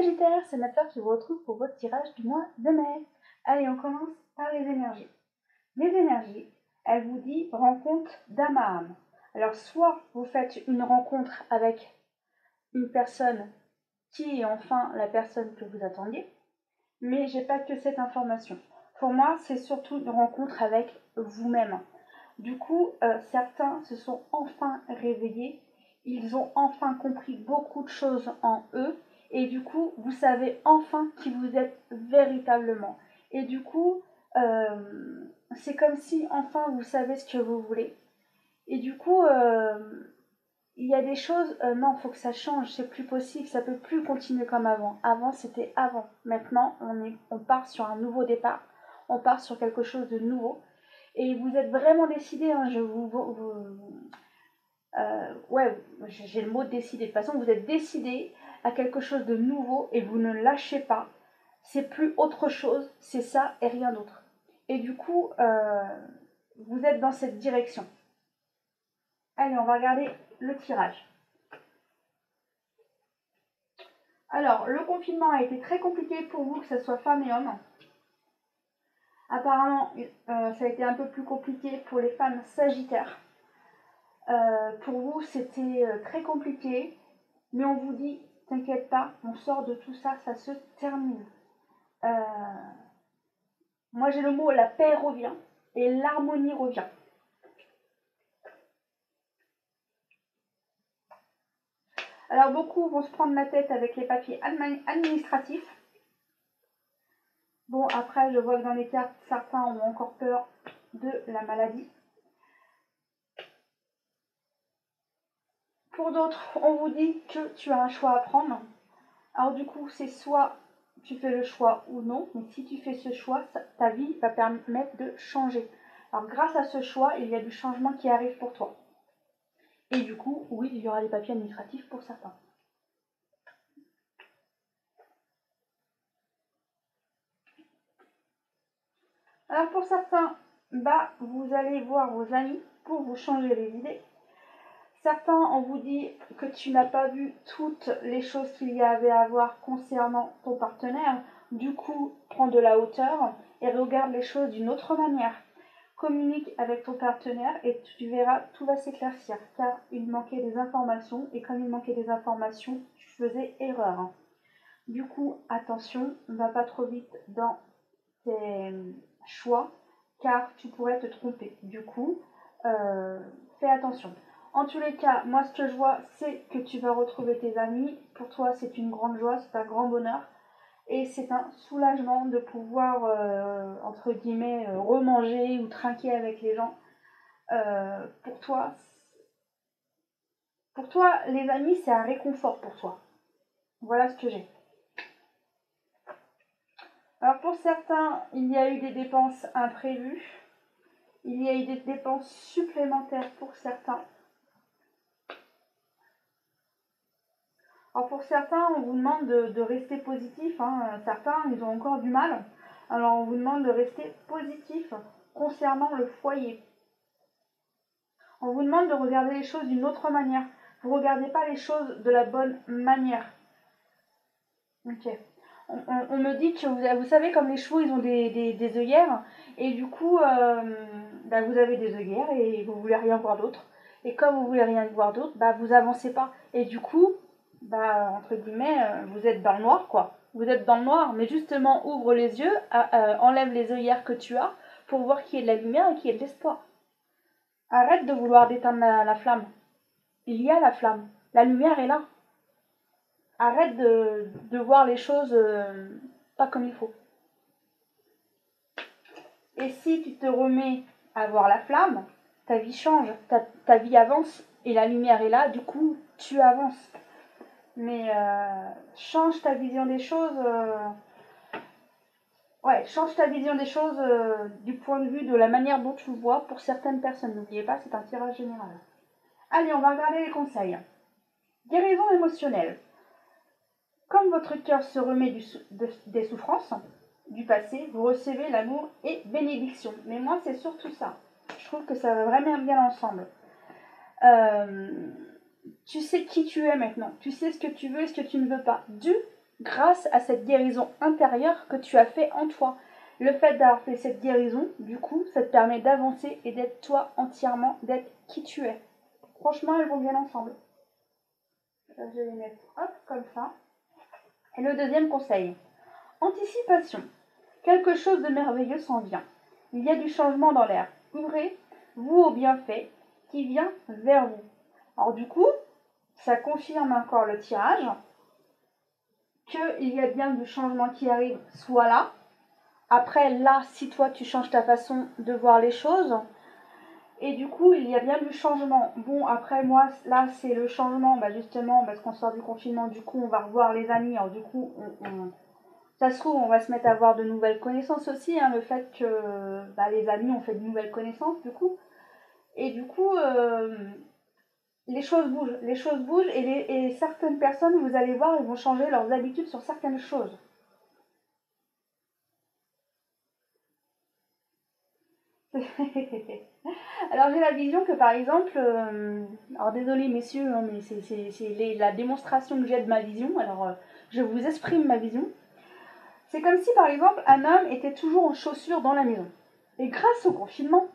Sagittaire, c'est Nathalie qui vous retrouve pour votre tirage du mois de mai. Allez, on commence par les énergies. Les énergies, elles vous disent rencontre d'âme à âme. Alors, soit vous faites une rencontre avec une personne qui est enfin la personne que vous attendiez, mais j'ai pas que cette information. Pour moi, c'est surtout une rencontre avec vous-même. Du coup, certains se sont enfin réveillés, ils ont enfin compris beaucoup de choses en eux, et du coup, vous savez enfin qui vous êtes véritablement. Et du coup, c'est comme si enfin vous savez ce que vous voulez. Et du coup, il y a des choses, non, il faut que ça change, c'est plus possible, ça peut plus continuer comme avant. Avant, c'était avant. Maintenant, on part sur un nouveau départ, on part sur quelque chose de nouveau. Et vous êtes vraiment décidé, hein, ouais, j'ai le mot décidé. De toute façon, vous êtes décidé à quelque chose de nouveau et vous ne lâchez pas. C'est plus autre chose, c'est ça et rien d'autre. Et du coup, vous êtes dans cette direction. Allez, on va regarder le tirage. Alors, le confinement a été très compliqué pour vous, que ce soit femme et homme. Apparemment, ça a été un peu plus compliqué pour les femmes sagittaires. Pour vous, c'était très compliqué, mais on vous dit, t'inquiète pas, on sort de tout ça, ça se termine. Moi, j'ai le mot la paix revient et l'harmonie revient. Alors, beaucoup vont se prendre la tête avec les papiers administratifs. Bon, après, je vois que dans les cartes, certains ont encore peur de la maladie. Pour d'autres, on vous dit que tu as un choix à prendre. Alors du coup, c'est soit tu fais le choix ou non, mais si tu fais ce choix, ta vie va permettre de changer. Alors grâce à ce choix, il y a du changement qui arrive pour toi. Et du coup, oui, il y aura des papiers administratifs pour certains. Alors pour certains, vous allez voir vos amis pour vous changer les idées. Certains, on vous dit que tu n'as pas vu toutes les choses qu'il y avait à voir concernant ton partenaire. Du coup, prends de la hauteur et regarde les choses d'une autre manière. Communique avec ton partenaire et tu verras, tout va s'éclaircir, car il manquait des informations, et comme il manquait des informations, tu faisais erreur. Du coup, attention, ne va pas trop vite dans tes choix, car tu pourrais te tromper. Du coup, fais attention. En tous les cas, moi ce que je vois, c'est que tu vas retrouver tes amis. Pour toi, c'est une grande joie, c'est un grand bonheur. Et c'est un soulagement de pouvoir, entre guillemets, remanger ou trinquer avec les gens. Pour toi, les amis, c'est un réconfort pour toi. Voilà ce que j'ai. Alors pour certains, il y a eu des dépenses imprévues. Il y a eu des dépenses supplémentaires pour certains. Alors pour certains, on vous demande de rester positif. Hein. Certains, ils ont encore du mal. Alors on vous demande de rester positif concernant le foyer. On vous demande de regarder les choses d'une autre manière. Vous ne regardez pas les choses de la bonne manière. Ok. On me dit que vous savez, comme les chevaux, ils ont des œillères. Et du coup, vous avez des œillères et vous ne voulez rien voir d'autre. Et comme vous ne voulez rien voir d'autre, vous avancez pas. Et du coup, entre guillemets, vous êtes dans le noir, quoi. Vous êtes dans le noir, mais justement, ouvre les yeux, enlève les œillères que tu as pour voir qu'il y ait de la lumière et qu'il y ait de l'espoir. Arrête de vouloir déteindre la flamme. Il y a la flamme. La lumière est là. Arrête de voir les choses pas comme il faut. Et si tu te remets à voir la flamme, ta vie change, ta vie avance et la lumière est là, du coup, tu avances. Mais change ta vision des choses. Change ta vision des choses du point de vue de la manière dont tu vois pour certaines personnes. N'oubliez pas, c'est un tirage général. Allez, on va regarder les conseils. Guérison émotionnelle. Comme votre cœur se remet des souffrances du passé, vous recevez l'amour et bénédiction. Mais moi, c'est surtout ça. Je trouve que ça va vraiment bien ensemble. Tu sais qui tu es maintenant. Tu sais ce que tu veux et ce que tu ne veux pas. grâce à cette guérison intérieure que tu as fait en toi. Le fait d'avoir fait cette guérison, du coup, ça te permet d'avancer et d'être toi entièrement, d'être qui tu es. Franchement, elles vont bien ensemble. Je vais les mettre hop, comme ça. Et le deuxième conseil, anticipation. Quelque chose de merveilleux s'en vient. Il y a du changement dans l'air. Ouvrez-vous au bienfait qui vient vers vous. Alors du coup, ça confirme encore le tirage, qu'il y a bien du changement qui arrive, soit là. Après, là, si toi, tu changes ta façon de voir les choses, et du coup, il y a bien du changement. Bon, après, moi, là, c'est le changement, justement, parce qu'on sort du confinement, du coup, on va revoir les amis, alors du coup, ça se trouve, on va se mettre à avoir de nouvelles connaissances aussi, hein, le fait que les amis ont fait de nouvelles connaissances, du coup. Et du coup, les choses bougent, et certaines personnes, vous allez voir, ils vont changer leurs habitudes sur certaines choses. Alors j'ai la vision que par exemple, alors désolé messieurs, hein, mais c'est la démonstration que j'ai de ma vision, alors je vous exprime ma vision. C'est comme si par exemple un homme était toujours en chaussures dans la maison. Et grâce au confinement,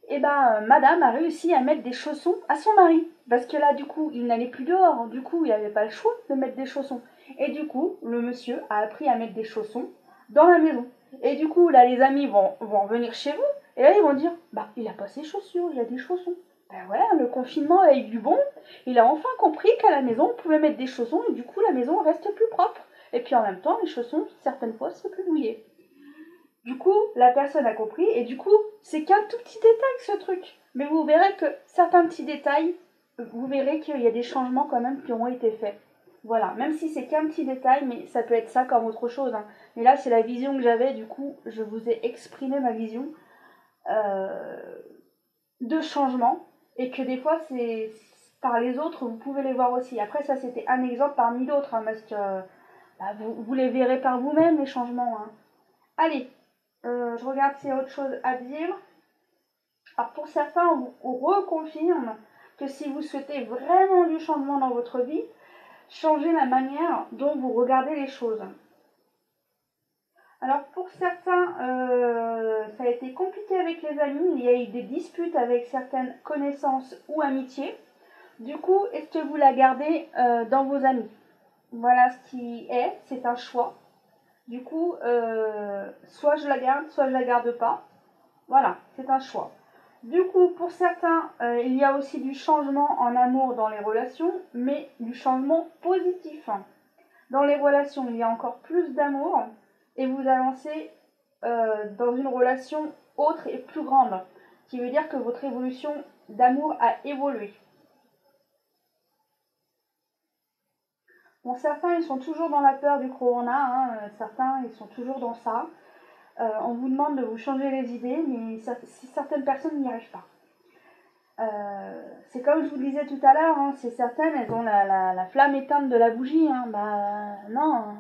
madame a réussi à mettre des chaussons à son mari. Parce que là du coup il n'allait plus dehors, du coup il n'avait pas le choix de mettre des chaussons. Et du coup le monsieur a appris à mettre des chaussons dans la maison. Et du coup là les amis vont venir chez vous. Et là, ils vont dire, il a pas ses chaussures, il a des chaussons. Ben ouais, le confinement a eu du bon. Il a enfin compris qu'à la maison, on pouvait mettre des chaussons et du coup, la maison reste plus propre. Et puis en même temps, les chaussons, certaines fois, c'est plus mouillé. Du coup, la personne a compris et du coup, c'est qu'un tout petit détail, ce truc. Mais vous verrez que certains petits détails, vous verrez qu'il y a des changements quand même qui ont été faits. Voilà, même si c'est qu'un petit détail, mais ça peut être ça comme autre chose, hein. Mais là, c'est la vision que j'avais, du coup, je vous ai exprimé ma vision de changement et que des fois c'est par les autres, vous pouvez les voir aussi. Après ça c'était un exemple parmi d'autres, hein, parce que vous les verrez par vous-même les changements, hein. Allez, je regarde s'il y a autre chose à dire. Alors pour certains on reconfirme que si vous souhaitez vraiment du changement dans votre vie, changez la manière dont vous regardez les choses. Alors pour certains, ça a été compliqué avec les amis, il y a eu des disputes avec certaines connaissances ou amitiés. Du coup, est-ce que vous la gardez dans vos amis? Voilà ce qui est, c'est un choix. Du coup, soit je la garde, soit je la garde pas. Voilà, c'est un choix. Du coup, pour certains, il y a aussi du changement en amour dans les relations, mais du changement positif. Dans les relations, il y a encore plus d'amour et vous avancez dans une relation autre et plus grande, ce qui veut dire que votre évolution d'amour a évolué. Bon, certains, ils sont toujours dans la peur du corona, hein, certains, ils sont toujours dans ça. On vous demande de vous changer les idées, mais certaines personnes n'y arrivent pas. C'est comme je vous le disais tout à l'heure, hein, c'est certaines, elles ont la flamme éteinte de la bougie. Hein, non,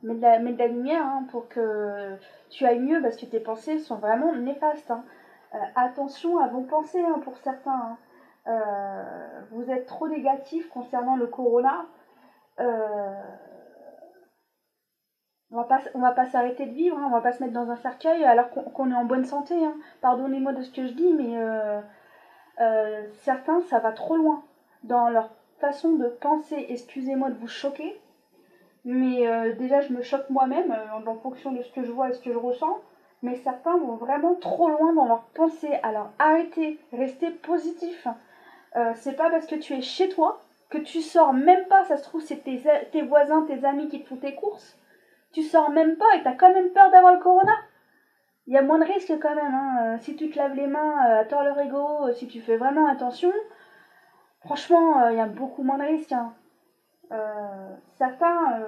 mets de la lumière, hein, pour que tu ailles mieux, parce que tes pensées sont vraiment néfastes, hein. Attention à vos pensées, hein, pour certains, hein. Vous êtes trop négatif concernant le corona. Euh, on va pas s'arrêter de vivre, hein, on va pas se mettre dans un cercueil alors qu'on est en bonne santé, hein. Pardonnez-moi de ce que je dis, mais certains, ça va trop loin dans leur façon de penser. Excusez-moi de vous choquer, mais déjà, je me choque moi-même en fonction de ce que je vois et ce que je ressens. Mais certains vont vraiment trop loin dans leur pensée. Alors arrêtez, restez positif. C'est pas parce que tu es chez toi que tu sors même pas. Ça se trouve, c'est tes voisins, tes amis qui te font tes courses. Tu sors même pas et t'as quand même peur d'avoir le corona. Il y a moins de risques quand même, hein. Si tu te laves les mains à tort le rigot, si tu fais vraiment attention, franchement, il y a beaucoup moins de risques, hein. Certains,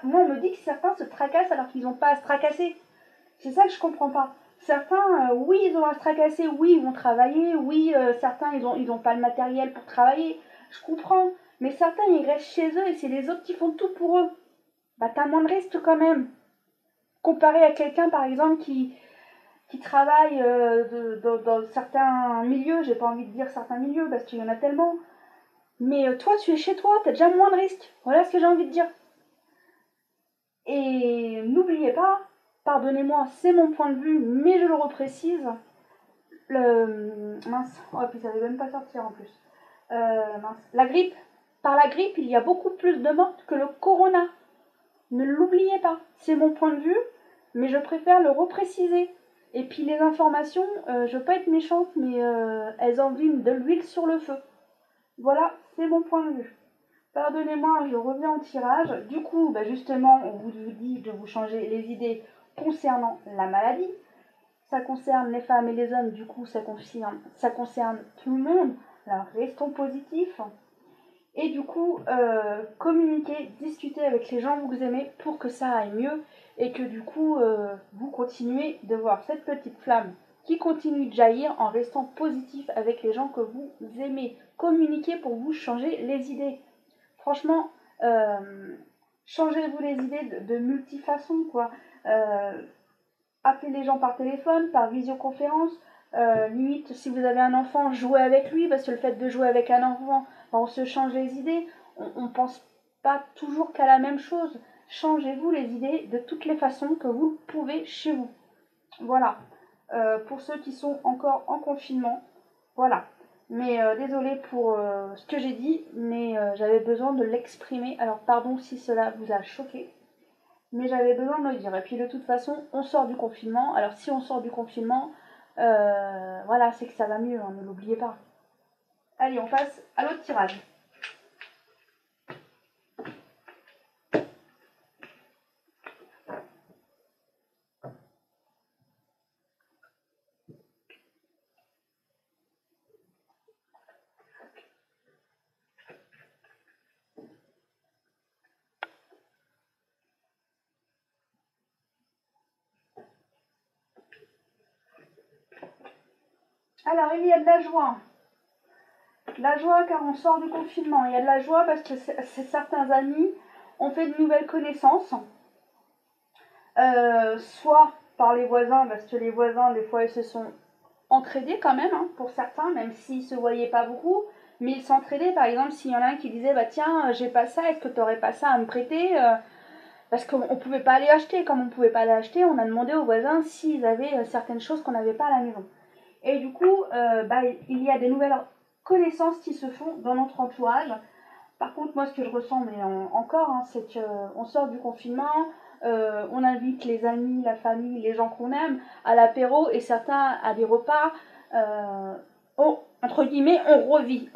moi on me dit que certains se tracassent alors qu'ils n'ont pas à se tracasser. C'est ça que je comprends pas. Certains, oui, ils ont à se tracasser, oui, ils vont travailler, oui, certains, ils ont pas le matériel pour travailler. Je comprends. Mais certains, ils restent chez eux et c'est les autres qui font tout pour eux. T'as moins de risques quand même. Comparé à quelqu'un, par exemple, qui travaille dans certains milieux, j'ai pas envie de dire certains milieux parce qu'il y en a tellement. Mais toi, tu es chez toi, t'as déjà moins de risques. Voilà ce que j'ai envie de dire. Et n'oubliez pas, pardonnez-moi, c'est mon point de vue, mais je le reprécise. Mince, oh, puis ça ne va même pas sortir en plus. Mince. La grippe. Par la grippe, il y a beaucoup plus de morts que le corona. Ne l'oubliez pas. C'est mon point de vue, mais je préfère le repréciser. Et puis les informations, je veux pas être méchante, mais elles enviment de l'huile sur le feu. Voilà, c'est mon point de vue. Pardonnez-moi, je reviens au tirage. Du coup, bah justement, on vous dit de vous changer les idées concernant la maladie. Ça concerne les femmes et les hommes, du coup, ça concerne tout le monde. Alors, restons positifs. Et du coup, communiquer, discuter avec les gens que vous aimez pour que ça aille mieux et que du coup, vous continuez de voir cette petite flamme qui continue de jaillir en restant positif avec les gens que vous aimez. Communiquez pour vous changer les idées. Franchement, changez-vous les idées de multifaçon, quoi. Appelez les gens par téléphone, par visioconférence. Limite, si vous avez un enfant, jouez avec lui, parce que le fait de jouer avec un enfant, on se change les idées. On ne pense pas toujours qu'à la même chose. Changez-vous les idées de toutes les façons que vous pouvez chez vous. Voilà. Pour ceux qui sont encore en confinement, voilà. Mais désolée pour ce que j'ai dit, mais j'avais besoin de l'exprimer. Alors pardon si cela vous a choqué, mais j'avais besoin de le dire. Et puis de toute façon, on sort du confinement. Alors si on sort du confinement, voilà, c'est que ça va mieux, hein, ne l'oubliez pas. Allez, on passe à l'autre tirage. Alors, il y a de la joie. De la joie car on sort du confinement. Il y a de la joie parce que certains amis ont fait de nouvelles connaissances. Soit par les voisins, parce que les voisins, des fois, ils se sont entraidés quand même, hein, pour certains, même s'ils se voyaient pas beaucoup. Mais ils s'entraidaient, par exemple, s'il y en a un qui disait, bah tiens, j'ai pas ça, est-ce que tu aurais pas ça à me prêter parce qu'on ne pouvait pas aller acheter. Comme on ne pouvait pas aller acheter, on a demandé aux voisins s'ils avaient certaines choses qu'on n'avait pas à la maison. Et du coup, il y a des nouvelles connaissances qui se font dans notre entourage. Par contre, moi, ce que je ressens, mais encore, hein, c'est qu'on sort du confinement, on invite les amis, la famille, les gens qu'on aime à l'apéro et certains à des repas. Entre guillemets, on revit.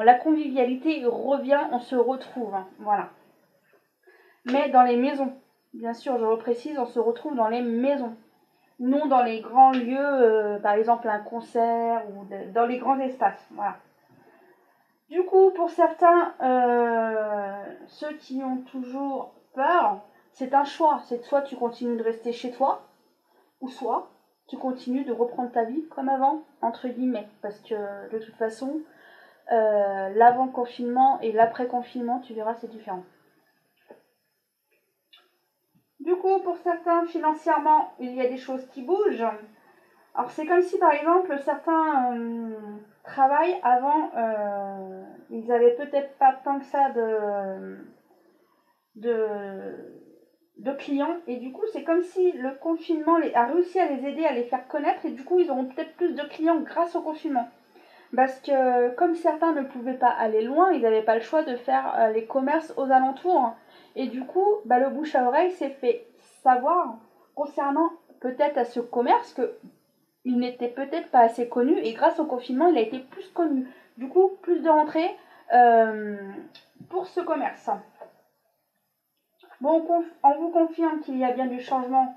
La convivialité revient, on se retrouve. Hein, voilà. Mais dans les maisons. Bien sûr, je reprécise, on se retrouve dans les maisons. Non dans les grands lieux, par exemple un concert ou dans les grands espaces. Voilà. Du coup, pour certains, ceux qui ont toujours peur, c'est un choix. C'est soit tu continues de rester chez toi, ou soit tu continues de reprendre ta vie comme avant, entre guillemets. Parce que de toute façon, l'avant-confinement et l'après-confinement, tu verras, c'est différent. Du coup, pour certains, financièrement, il y a des choses qui bougent. Alors, c'est comme si, par exemple, certains travaillent avant, ils n'avaient peut-être pas tant que ça de, de clients. Et du coup, c'est comme si le confinement a réussi à les aider, à les faire connaître. Et du coup, ils auront peut-être plus de clients grâce au confinement. Parce que comme certains ne pouvaient pas aller loin, ils n'avaient pas le choix de faire les commerces aux alentours. Et du coup, le bouche à oreille s'est fait savoir concernant peut-être à ce commerce qu'il n'était peut-être pas assez connu. Et grâce au confinement, il a été plus connu. Du coup, plus de rentrées pour ce commerce. Bon, on vous confirme qu'il y a bien du changement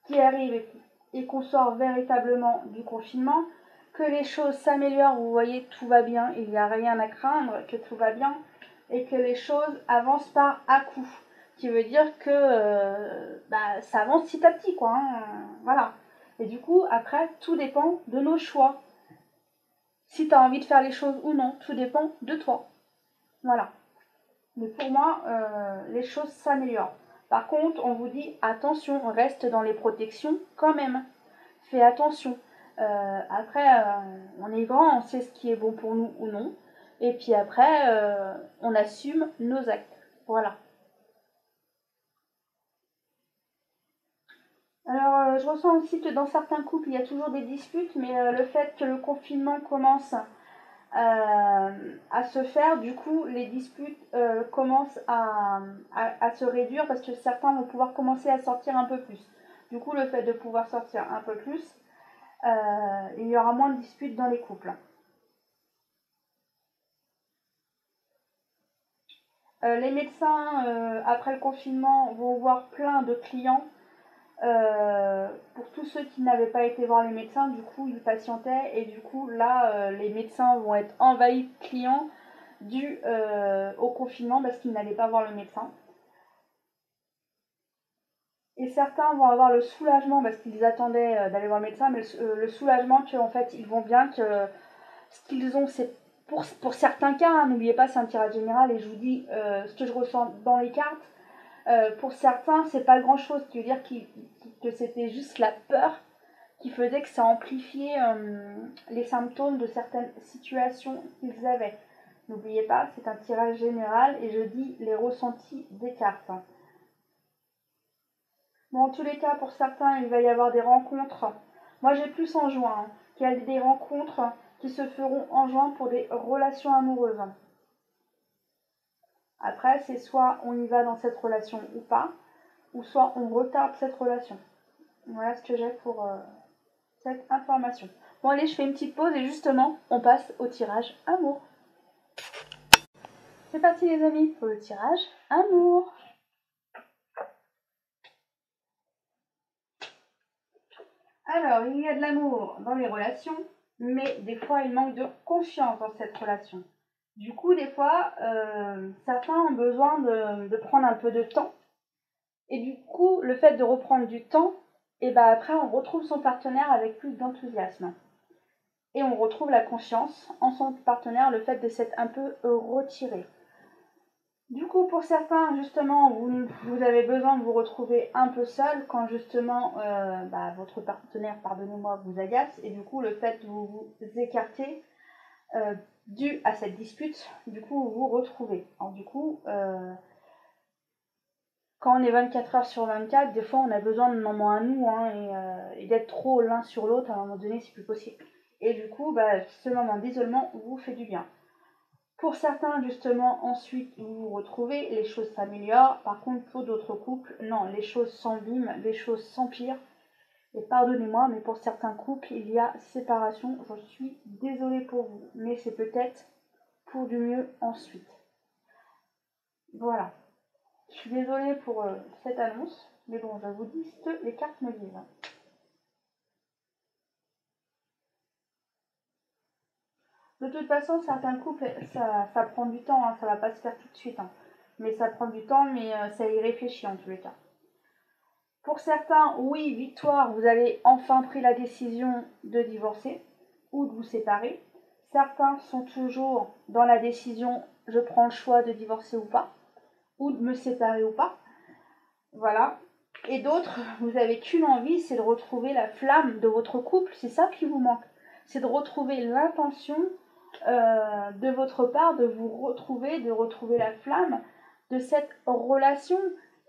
qui arrive et qu'on sort véritablement du confinement, que les choses s'améliorent, vous voyez, tout va bien, il n'y a rien à craindre, que tout va bien, et que les choses avancent par à-coups, qui veut dire que ça avance petit à petit, quoi, hein, voilà. Et du coup, après, tout dépend de nos choix. Si tu as envie de faire les choses ou non, tout dépend de toi. Voilà. Mais pour moi, les choses s'améliorent. Par contre, on vous dit attention, on reste dans les protections quand même. Fais attention. Après, on est grand, on sait ce qui est bon pour nous ou non. Et puis après, on assume nos actes. Voilà. Alors, je ressens aussi que dans certains couples, il y a toujours des disputes, mais le fait que le confinement commence à se faire, du coup, les disputes commencent à se réduire parce que certains vont pouvoir commencer à sortir un peu plus. Du coup, le fait de pouvoir sortir un peu plus, il y aura moins de disputes dans les couples. Les médecins, après le confinement, vont voir plein de clients. Pour tous ceux qui n'avaient pas été voir les médecins, du coup, ils patientaient et du coup, là, les médecins vont être envahis de clients dû au confinement parce qu'ils n'allaient pas voir le médecin. Et certains vont avoir le soulagement parce qu'ils attendaient d'aller voir le médecin, mais le soulagement qu'en fait, ils vont bien, que ce qu'ils ont, c'est pour certains cas, hein, n'oubliez pas, c'est un tirage général et je vous dis ce que je ressens dans les cartes. Pour certains, c'est pas grand chose, qui veut dire que c'était juste la peur qui faisait que ça amplifiait les symptômes de certaines situations qu'ils avaient. N'oubliez pas, c'est un tirage général et je dis les ressentis des cartes. Bon, en tous les cas, pour certains, il va y avoir des rencontres. Moi, j'ai plus en juin, qu'il y a des rencontres qui se feront en juin pour des relations amoureuses. Après, c'est soit on y va dans cette relation ou pas, ou soit on retarde cette relation. Voilà ce que j'ai pour cette information. Bon, allez, je fais une petite pause et justement, on passe au tirage amour. C'est parti les amis pour le tirage amour. Alors, il y a de l'amour dans les relations, mais des fois, il manque de confiance dans cette relation. Du coup, des fois, certains ont besoin de prendre un peu de temps. Et du coup, le fait de reprendre du temps, et ben après, on retrouve son partenaire avec plus d'enthousiasme. Et on retrouve la confiance en son partenaire, le fait de s'être un peu retiré. Du coup, pour certains, justement, vous avez besoin de vous retrouver un peu seul quand justement votre partenaire, pardonnez-moi, vous agace. Et du coup, le fait de vous écarter dû à cette dispute, du coup, vous vous retrouvez. Alors du coup, quand on est 24 heures sur 24, des fois, on a besoin de moments à nous et d'être trop l'un sur l'autre. À un moment donné, c'est plus possible. Et du coup, ce moment d'isolement vous fait du bien. Pour certains, justement, ensuite, vous vous retrouvez, les choses s'améliorent. Par contre, pour d'autres couples, non, les choses s'enviment, les choses s'empirent. Et pardonnez-moi, mais pour certains couples, il y a séparation. Je suis désolée pour vous, mais c'est peut-être pour du mieux ensuite. Voilà. Je suis désolée pour cette annonce, mais bon, je vous dis ce que les cartes me disent. De toute façon, certains couples, ça prend du temps, hein, ça va pas se faire tout de suite. Hein. Mais ça prend du temps, mais ça y réfléchit en tous les cas. Pour certains, oui, victoire, vous avez enfin pris la décision de divorcer ou de vous séparer. Certains sont toujours dans la décision, je prends le choix de divorcer ou pas, ou de me séparer ou pas. Voilà. Et d'autres, vous n'avez qu'une envie, c'est de retrouver la flamme de votre couple. C'est ça qui vous manque. C'est de retrouver l'intention de votre part, de vous retrouver, de retrouver la flamme de cette relation.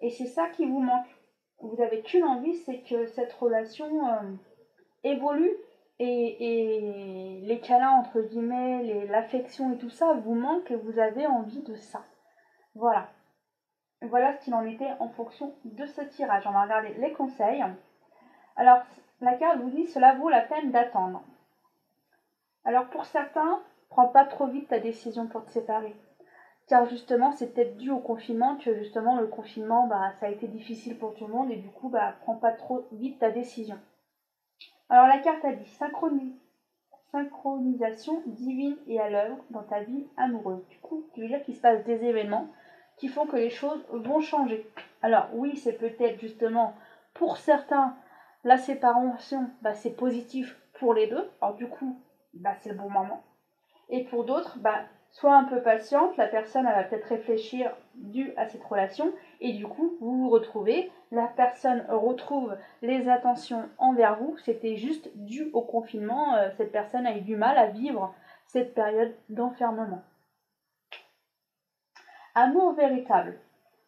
Et c'est ça qui vous manque. Vous n'avez qu'une envie, c'est que cette relation évolue et les câlins, entre guillemets, l'affection et tout ça vous manque et vous avez envie de ça. Voilà. Voilà ce qu'il en était en fonction de ce tirage. On va regarder les conseils. Alors, la carte vous dit « Cela vaut la peine d'attendre ». Alors, pour certains, prends pas trop vite ta décision pour te séparer. Car justement, c'est peut-être dû au confinement que justement, le confinement, ça a été difficile pour tout le monde et du coup, prends pas trop vite ta décision. Alors, la carte a dit synchronisation divine et à l'œuvre dans ta vie amoureuse. Du coup, qui veut dire qu'il se passe des événements qui font que les choses vont changer. Alors oui, c'est peut-être justement pour certains la séparation, c'est positif pour les deux. Alors du coup, c'est le bon moment. Et pour d'autres, sois un peu patiente, la personne elle va peut-être réfléchir dû à cette relation et du coup vous vous retrouvez, la personne retrouve les attentions envers vous, c'était juste dû au confinement, cette personne a eu du mal à vivre cette période d'enfermement. Amour véritable.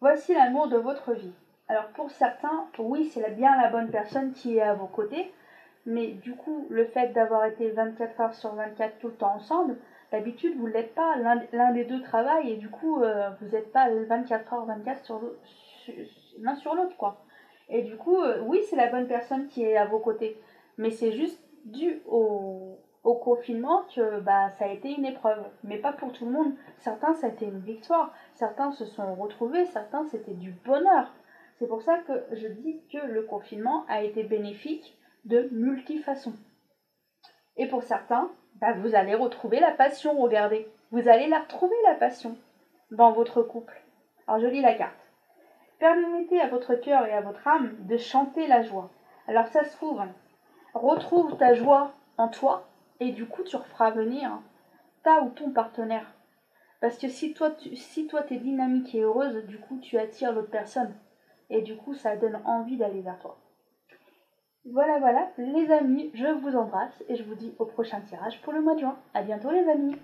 Voici l'amour de votre vie. Alors pour certains, oui, c'est bien la bonne personne qui est à vos côtés, mais du coup, le fait d'avoir été 24 heures sur 24 tout le temps ensemble, d'habitude, vous ne l'êtes pas. L'un des deux travaille et du coup, vous n'êtes pas 24 heures 24 l'un sur l'autre, quoi. Et du coup, oui, c'est la bonne personne qui est à vos côtés, mais c'est juste dû au confinement que bah, ça a été une épreuve, mais pas pour tout le monde. Certains, ça a été une victoire, certains se sont retrouvés, certains, c'était du bonheur. C'est pour ça que je dis que le confinement a été bénéfique de multifaçons. Et pour certains, bah, vous allez retrouver la passion, regardez. Vous allez la retrouver, la passion, dans votre couple. Alors je lis la carte. Permettez à votre cœur et à votre âme de chanter la joie. Alors ça se trouve, retrouve ta joie en toi, et du coup tu referas venir ta ou ton partenaire. Parce que si toi t'es dynamique et heureuse, du coup tu attires l'autre personne. Et du coup ça donne envie d'aller vers toi. Voilà, voilà, les amis, je vous embrasse et je vous dis au prochain tirage pour le mois de juin. À bientôt les amis.